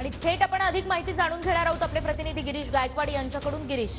आणि थेट आपण अधिक माहिती जाणून घेणार आहोत आपले प्रतिनिधी गिरीश गायकवाड यांच्याकडून. गिरीश,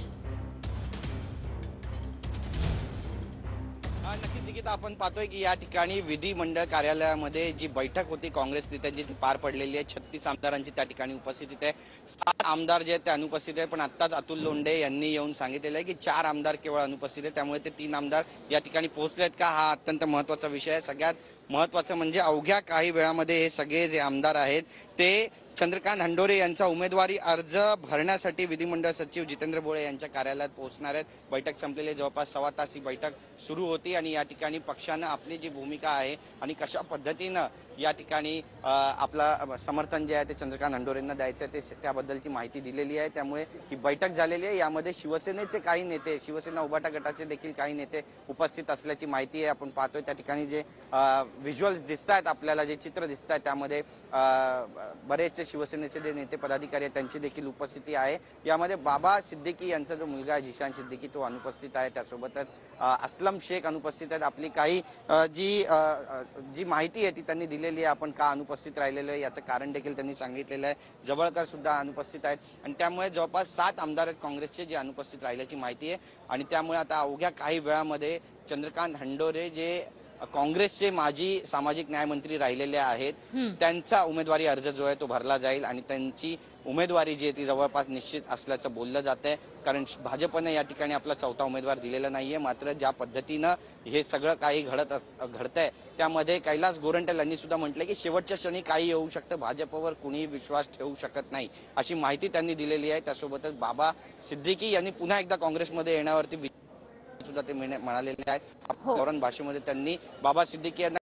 नक्कीच निकिता, आपण पाहतोय की या ठिकाणी विधिमंडळ कार्यालयामध्ये जी बैठक होती काँग्रेस नेत्यांची ती पार पडलेली आहे. 36 आमदारांची त्या ठिकाणी उपस्थितीत आहे. 7 आमदार जे आहेत ते अनुपस्थित आहे, पण आत्ताच अतुल लोंढे यांनी येऊन सांगितलेलं आहे की 4 आमदार केवळ अनुपस्थित आहेत. त्यामुळे ते 3 आमदार या ठिकाणी पोहोचले आहेत का, हा अत्यंत महत्वाचा विषय आहे. सगळ्यात महत्वाचं म्हणजे अवघ्या काही वेळामध्ये हे सगळे जे आमदार आहेत ते चंद्रकांत हंडोरे यांचा उमेदवारी अर्ज भरण्यासाठी विधिमंडळ सचिव जितेंद्र भोळे यांच्या कार्यालयात पोहोचणार आहेत. बैठक संपलेली जवळपास 1.25 तास ही बैठक सुरू होती आणि या ठिकाणी पक्षानं आपली जी भूमिका आहे आणि कशा पद्धतीनं या ठिकाणी आपलं समर्थन जे आहे ते चंद्रकांत हंडोरेंना द्यायचं आहे ते त्याबद्दलची माहिती दिलेली आहे. त्यामुळे ही बैठक झालेली आहे. यामध्ये शिवसेनेचे काही नेते, शिवसेना उभाटा गटाचे देखील काही नेते उपस्थित असल्याची माहिती आहे. आपण पाहतोय त्या ठिकाणी जे व्हिज्युअल्स दिसत आहेत आपल्याला, जे चित्र दिसत आहेत त्यामध्ये बरेचसे शिवसेनेचे जे नेते पदाधिकारी आहेत त्यांची देखील उपस्थिती आहे. यामध्ये बाबा सिद्दीकी यांचा जो मुलगा आहे झिशान सिद्दीकी तो अनुपस्थित आहे. त्यासोबतच असलम शेख अनुपस्थित आहेत. आपली काही जी माहिती आहे ती त्यांनी दिलेली आहे. आपण का अनुपस्थित राहिलेलो आहे याचं कारण देखील त्यांनी सांगितलेलं आहे. जवळकर सुद्धा अनुपस्थित आहेत आणि त्यामुळे जवळपास 7 आमदार आहेत काँग्रेसचे जे अनुपस्थित राहिल्याची माहिती आहे. आणि त्यामुळे आता अवघ्या काही वेळामध्ये चंद्रकांत हंडोरे जे काँग्रेसचे माजी सामाजिक न्याय मंत्री राहिलेले आहेत त्यांचा उमेदवारी अर्ज जो आहे तो भरला जाईल आणि त्यांची उमेदवारी जी आहे ती जवळपास निश्चित असल्याचं बोललं जात आहे. कारण भाजपने या ठिकाणी आपला 4था उमेदवार दिलेला नाहीये. मात्र ज्या पद्धतीनं हे सगळं काही घडतंय त्यामध्ये कैलास गोरंट्याल यांनी सुद्धा म्हटलं की शेवटच्या क्षणी काही येऊ शकतं, भाजपवर कुणीही विश्वास ठेवू शकत नाही अशी माहिती त्यांनी दिलेली आहे. त्यासोबतच बाबा सिद्दीकी यांनी पुन्हा एकदा काँग्रेसमध्ये येण्यावरती सुद्धा ते म्हणालेले आहेत. फौरन भाषेमध्ये त्यांनी बाबा सिद्दीकी यांना